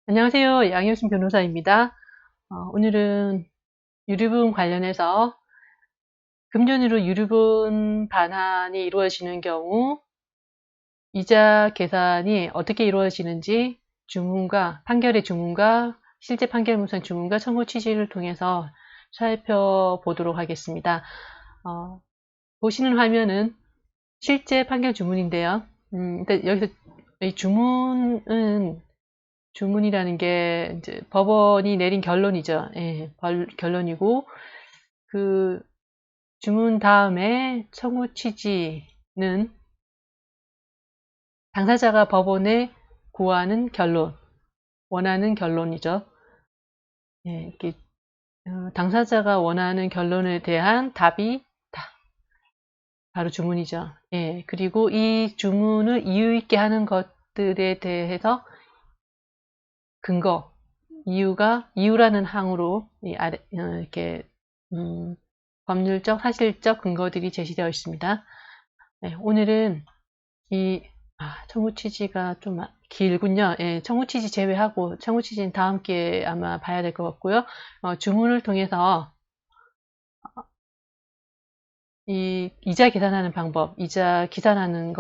안녕하세요. 양효신 변호사입니다. 오늘은 유류분 관련해서 금전으로 유류분 반환이 이루어지는 경우 이자 계산이 어떻게 이루어지는지 판결의 주문과 실제 판결 문서 주문과 청구 취지를 통해서 살펴보도록 하겠습니다. 보시는 화면은 실제 판결 주문인데요. 일단 여기서 이 주문이라는 게 이제 법원이 내린 결론이죠. 예, 결론이고 그 주문 다음에 청구 취지는 당사자가 법원에 구하는 결론, 원하는 결론이죠. 예, 이렇게 당사자가 원하는 결론에 대한 답이 바로 주문이죠. 예, 그리고 이 주문을 이유 있게 하는 것들에 대해서 근거, 이유라는 항으로 이렇게 법률적, 사실적 근거들이 제시되어 있습니다. 네, 오늘은 청구 취지가 좀 길군요. 예, 청구 취지 제외하고 청구 취지는 다음 기회에 아마 봐야 될 것 같고요. 주문을 통해서 이 이자 계산하는 방법, 이자 계산하는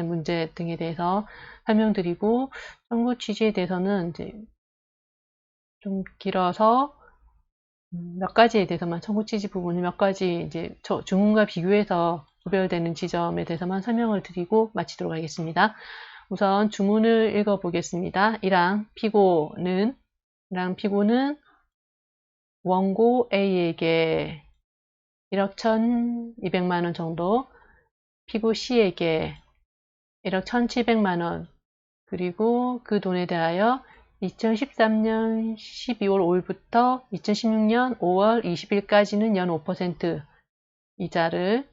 문제 등에 대해서 설명드리고 청구 취지에 대해서는 이제 좀 길어서 몇 가지에 대해서만 청구 취지 부분을 몇 가지 이제 주문과 비교해서 구별되는 지점에 대해서만 설명을 드리고 마치도록 하겠습니다. 우선 주문을 읽어보겠습니다. 1항 피고는 원고 A에게 1억 1,200만 원 정도, 피고 C에게 1억 1,700만 원, 그리고 그 돈에 대하여 2013년 12월 5일부터 2016년 5월 20일까지는 연 5% 이자를,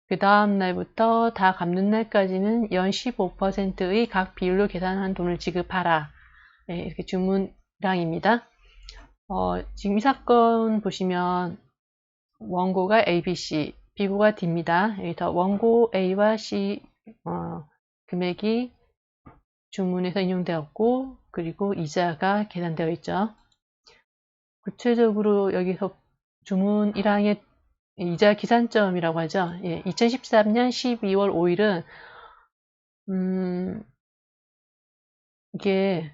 그 다음 날부터 다 갚는 날까지는 연 15%의 각 비율로 계산한 돈을 지급하라. 네, 이렇게 주문량입니다. 지금 이 사건 보시면 원고가 A, B, C, 비고가 D입니다. 여기서 원고 A와 C 금액이 주문에서 인용되었고, 그리고 이자가 계산되어 있죠. 구체적으로 여기서 주문 1항의 이자 기산점이라고 하죠. 예, 2013년 12월 5일은 이게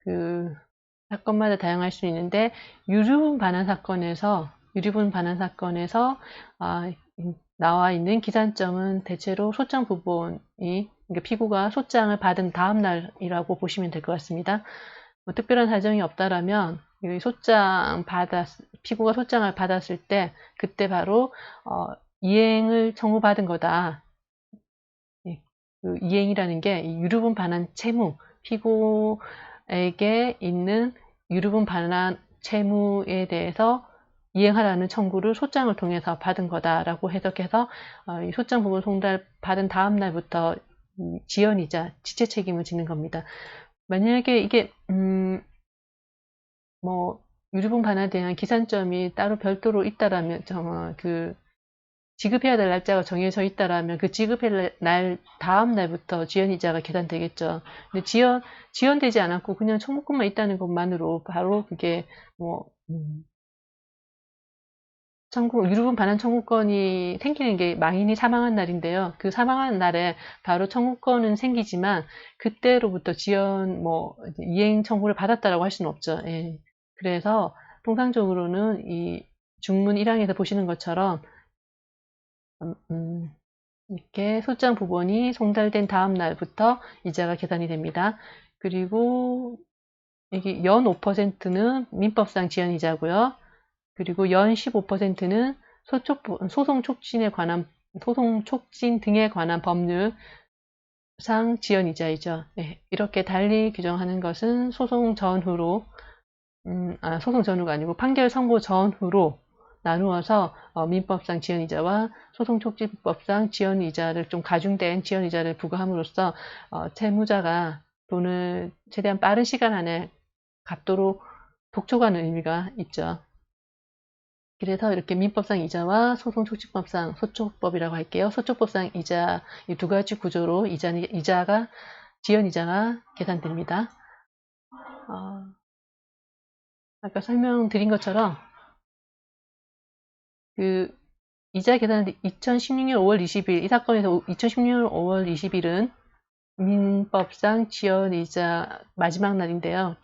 그 사건마다 다양할 수 있는데 유류분 반환 사건에서 나와 있는 기산점은 대체로 소장 부분이, 그러니까 피고가 소장을 받은 다음 날이라고 보시면 될 것 같습니다. 뭐 특별한 사정이 없다라면 피고가 소장을 받았을 때 그때 바로 이행을 청구받은 거다. 그 이행이라는 게 유류분 반환 채무, 피고에게 있는 유류분 반환 채무에 대해서 이행하라는 청구를 소장을 통해서 받은 거다라고 해석해서 이 소장 부분 송달 받은 다음 날부터 지연이자 지체 책임을 지는 겁니다. 만약에 이게 뭐 유류분 반환에 대한 기산점이 따로 별도로 있다라면 지급해야 될 날짜가 정해져 있다라면 그 지급할 날 다음 날부터 지연이자가 계산되겠죠. 근데 지연되지 않았고 그냥 청구권만 있다는 것만으로 바로 그게 유류분 반환 청구권이 생기는 게 망인이 사망한 날인데요. 그 사망한 날에 바로 청구권은 생기지만 그때로부터 이행 청구를 받았다라고 할 수는 없죠. 예. 그래서 통상적으로는 이 중문 1항에서 보시는 것처럼 이렇게 소장 부분이 송달된 다음 날부터 이자가 계산이 됩니다. 그리고 여기 연 5%는 민법상 지연이자고요. 그리고 연 15%는 소송 촉진 등에 관한 법률상 지연이자이죠. 네, 이렇게 달리 규정하는 것은 소송 전후가 아니고 판결 선고 전후로 나누어서 민법상 지연이자와 소송촉진법상 지연이자를 좀 가중된 지연이자를 부과함으로써 채무자가 돈을 최대한 빠른 시간 안에 갚도록 독촉하는 의미가 있죠. 그래서 이렇게 민법상 이자와 소송촉진법상 소촉법이라고 할게요. 소촉법상 이자, 이 두 가지 구조로 이자가 지연이자가 계산됩니다. 아까 설명드린 것처럼 그 이자 계산은 2016년 5월 20일, 이 사건에서 2016년 5월 20일은 민법상 지연이자 마지막 날인데요.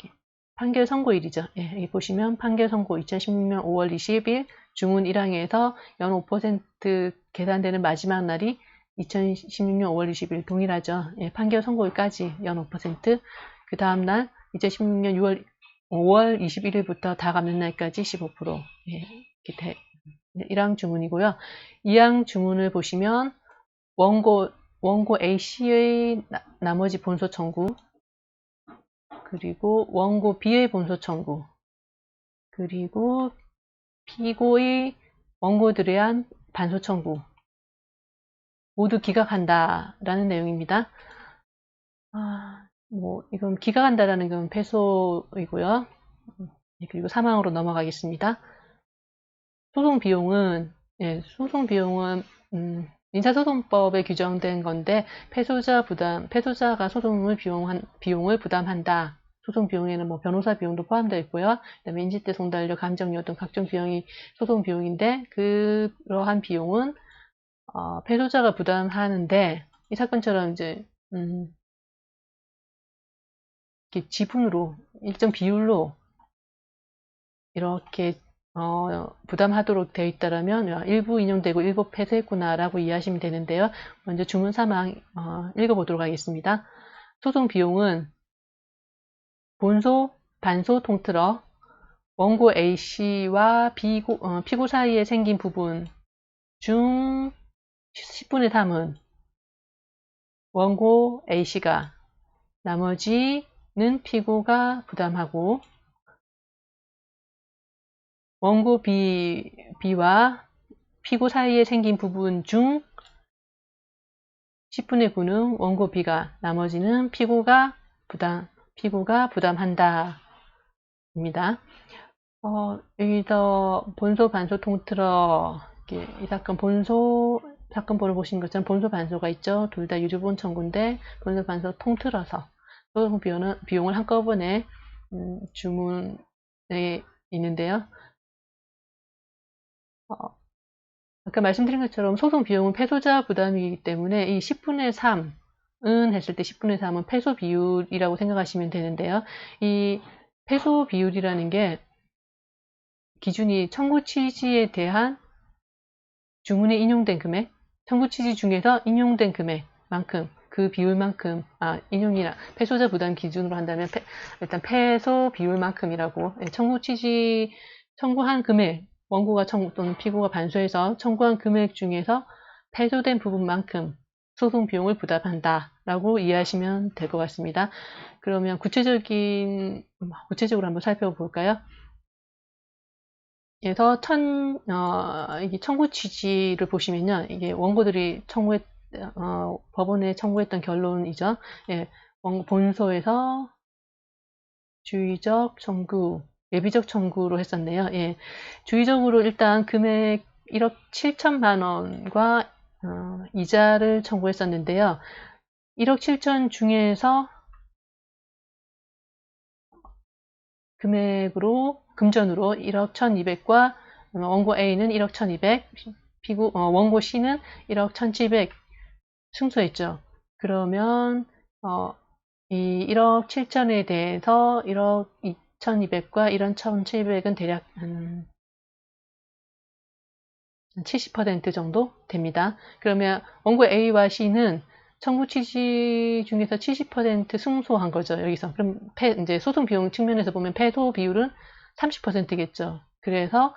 판결 선고일이죠. 예, 여기 보시면 판결 선고 2016년 5월 20일 주문 1항에서 연 5% 계산되는 마지막 날이 2016년 5월 20일 동일하죠. 예, 판결 선고일까지 연 5%, 그 다음날 2016년 5월 21일부터 다 갚는 날까지 15%. 예, 이렇게 1항 주문이고요. 2항 주문을 보시면 원고 A씨의 나머지 본소 청구, 그리고 원고 B의 본소 청구, 그리고 피고의 원고들에 대한 반소 청구 모두 기각한다라는 내용입니다. 이건 기각한다라는 건 패소이고요. 그리고 사망으로 넘어가겠습니다. 소송 비용은 민사소송법에 규정된 건데 패소자가 소송을 비용을 부담한다. 소송 비용에는 뭐 변호사 비용도 포함되어 있고요. 그다음에 인지대 송달료, 감정료 등 각종 비용이 소송 비용인데 그러한 비용은 패소자가 부담하는데 이 사건처럼 이제 이렇게 지분으로 일정 비율로 이렇게 부담하도록 되어 있다라면 일부 인용되고 일부 폐쇄했구나라고 이해하시면 되는데요. 먼저 주문 사망 읽어보도록 하겠습니다. 소송 비용은 본소, 반소 통틀어 원고 A씨와 피고 사이에 생긴 부분 중 10분의 3은 원고 A씨가, 나머지는 피고가 부담하고, 원고 B와 피고 사이에 생긴 부분 중 10분의 9는 원고 B가, 나머지는 피고가 부담한다. 입니다. 여기서 본소, 반소 통틀어, 이 사건 사건번호 보신 것처럼 본소, 반소가 있죠. 둘 다 유주본 청구인데, 본소, 반소 통틀어서 소송 비용을 한꺼번에 주문에 있는데요. 아까 말씀드린 것처럼 소송 비용은 패소자 부담이기 때문에 이 10분의 3은 했을 때 10분의 3은 패소 비율이라고 생각하시면 되는데요. 이 패소 비율이라는 게 기준이 청구 취지에 대한 주문에 인용된 금액, 청구 취지 중에서 인용된 금액만큼, 그 비율만큼, 패소자 부담 기준으로 한다면 일단 패소 비율만큼이라고, 청구 취지, 청구한 금액, 원고가 또는 피고가 반소해서 청구한 금액 중에서 패소된 부분만큼 소송 비용을 부담한다라고 이해하시면 될 것 같습니다. 그러면 구체적으로 한번 살펴볼까요? 그래서 이게 청구 취지를 보시면요, 이게 원고들이 법원에 청구했던 결론이죠. 예, 본소에서 주의적 청구, 예비적 청구로 했었네요. 예, 주의적으로 일단 금액 1억 7천만 원과 이자를 청구했었는데요. 1억 7천 중에서 금전으로 1억 1,200과 원고 A는 1억 1,200, 원고 C는 1억 1,700 승소했죠. 그러면 이 1억 7천에 대해서 1억 2,200과 1억 1,700은 대략 한 70% 정도 됩니다. 그러면 원고 A와 C는 청구 취지 중에서 70% 승소한 거죠, 여기서. 그럼 이제 소송 비용 측면에서 보면 패소 비율은 30%겠죠. 그래서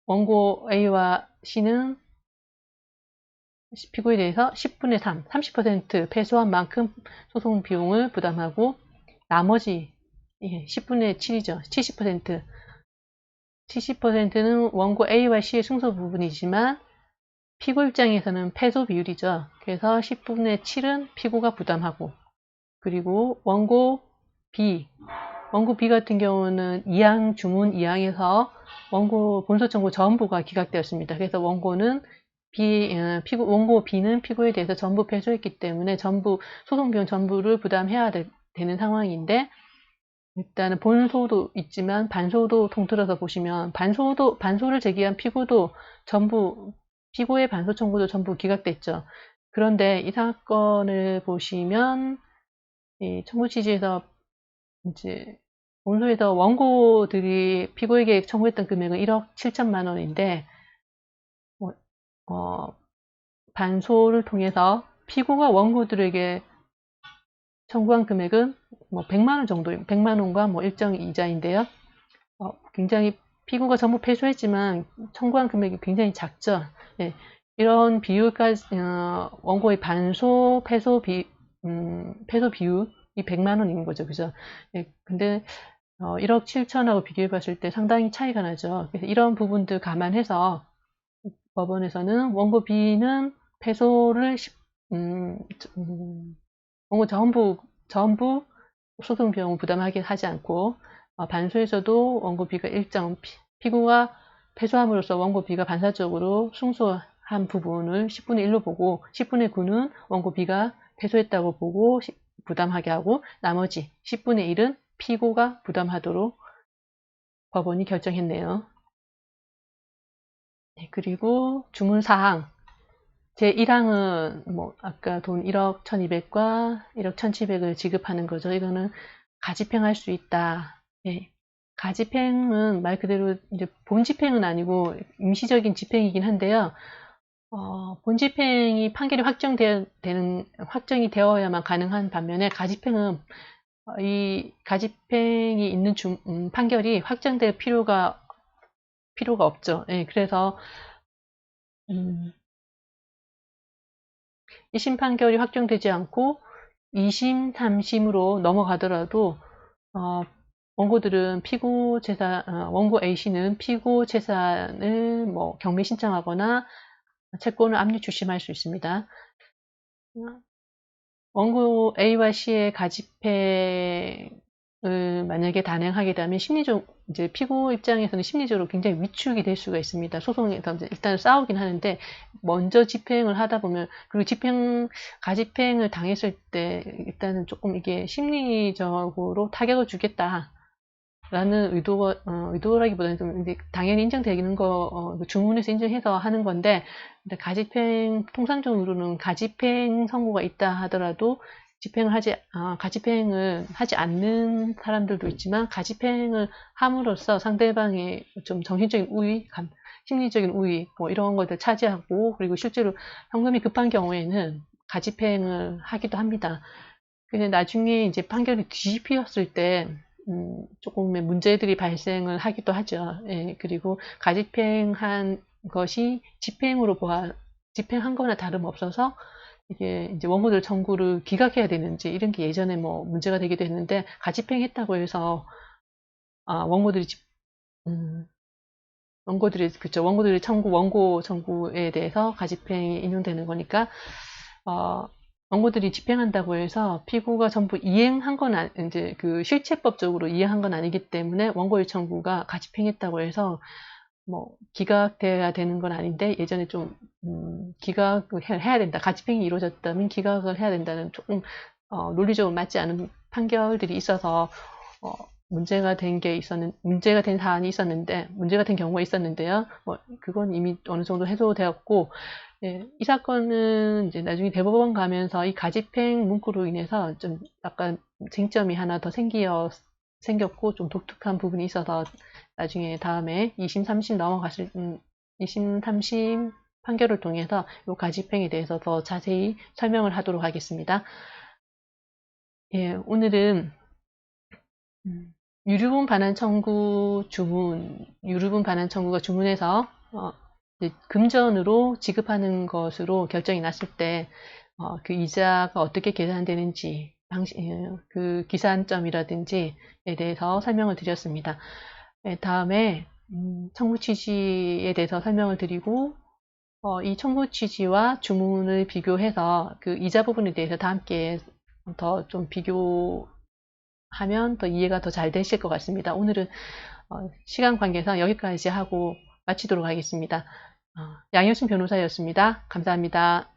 원고 A와 C는 피고에 대해서 10분의 3, 30% 패소한 만큼 소송 비용을 부담하고, 나머지 10분의 7이죠. 70%는 원고 A와 C의 승소 부분이지만 피고 입장에서는 패소 비율이죠. 그래서 10분의 7은 피고가 부담하고, 그리고 원고 B 같은 경우는 2항 주문 2항에서 원고 본소 청구 전부가 기각되었습니다. 그래서 원고는 원고 B는 피고에 대해서 전부 패소했기 때문에 소송 비용 전부를 부담해야 되는 상황인데, 일단은 본소도 있지만 반소도 통틀어서 보시면 반소를 제기한 피고의 반소 청구도 전부 기각됐죠. 그런데 이 사건을 보시면 이 청구 취지에서 이제 본소에서 원고들이 피고에게 청구했던 금액은 1억 7천만 원인데 반소를 통해서 피고가 원고들에게 청구한 금액은 100만 원 정도, 100만 원과 일정 이자인데요. 굉장히 피고가 전부 패소했지만 청구한 금액이 굉장히 작죠. 예, 이런 비율까지 원고의 반소 패소 비율이 100만 원인 거죠, 그죠? 예, 근데 1억 7천하고 비교해 봤을 때 상당히 차이가 나죠. 그래서 이런 부분들 감안해서 법원에서는 원고 B는 패소를 원고 전부 소송 비용을 부담하게 하지 않고 반소에서도 원고 B가 피고가 패소함으로써 원고 B가 반사적으로 승소한 부분을 10분의 1로 보고 10분의 9는 원고 B가 패소했다고 보고 부담하게 하고 나머지 10분의 1은 피고가 부담하도록 법원이 결정했네요. 네, 그리고 주문사항 제1항은 아까 돈 1억 1200과 1억 1700을 지급하는 거죠. 이거는 가집행할 수 있다. 네. 가집행은 말 그대로 이제 본집행은 아니고 임시적인 집행이긴 한데요. 본집행이 판결이 확정이 되어야만 가능한 반면에 가집행은 이 가집행이 있는 판결이 확정될 필요가 없죠. 네, 그래서 1심 판결이 확정되지 않고 2심, 3심으로 넘어가더라도 원고들은 원고 A씨는 피고 재산을 경매 신청하거나 채권을 압류 출심할 수 있습니다. 원고 A와 C의 가집행을 만약에 단행하게 되면 이제 피고 입장에서는 심리적으로 굉장히 위축이 될 수가 있습니다. 소송에서 일단 싸우긴 하는데 먼저 집행을 하다 보면 그리고 가집행을 당했을 때 일단은 조금 이게 심리적으로 타격을 주겠다라는 의도라기보다는 좀 이제 당연히 인정되는 주문에서 인정해서 하는 건데 통상적으로는 가집행 선고가 있다 하더라도 가집행을 하지 않는 사람들도 있지만 가집행을 함으로써 상대방의 좀 정신적인 우위, 심리적인 우위 이런 것들 차지하고 그리고 실제로 현금이 급한 경우에는 가집행을 하기도 합니다. 근데 나중에 이제 판결이 뒤집혔을 때 조금의 문제들이 발생을 하기도 하죠. 예, 그리고 가집행한 것이 집행한 거나 다름없어서 이게 이제 원고들 청구를 기각해야 되는지 이런 게 예전에 문제가 되기도 했는데 가집행했다고 해서 원고들이 원고 청구에 대해서 가집행이 인용되는 거니까 원고들이 집행한다고 해서 피고가 전부 이행한 건 이제 그 실체법적으로 이행한 건 아니기 때문에 원고의 청구가 가집행했다고 해서 기각돼야 되는 건 아닌데 예전에 좀 기각을 해야 된다. 가집행이 이루어졌다면 기각을 해야 된다는 조금 논리적으로 맞지 않은 판결들이 있어서 문제가 된 사안이 있었는데 문제가 된 경우가 있었는데요. 그건 이미 어느 정도 해소되었고 예, 이 사건은 이제 나중에 대법원 가면서 이 가집행 문구로 인해서 좀 약간 쟁점이 하나 더 생겼고 좀 독특한 부분이 있어서 나중에 다음에 2심, 3심 2심, 3심 판결을 통해서 이 가집행에 대해서 더 자세히 설명을 하도록 하겠습니다. 예, 오늘은 유류분 반환 청구가 주문해서 금전으로 지급하는 것으로 결정이 났을 때 그 이자가 어떻게 계산되는지 그 기산점이라든지에 대해서 설명을 드렸습니다. 다음에 청구 취지에 대해서 설명을 드리고 이 청구 취지와 주문을 비교해서 그 이자 부분에 대해서 다 함께 더 좀 비교하면 더 이해가 더 잘 되실 것 같습니다. 오늘은 시간 관계상 여기까지 하고 마치도록 하겠습니다. 양효신 변호사였습니다. 감사합니다.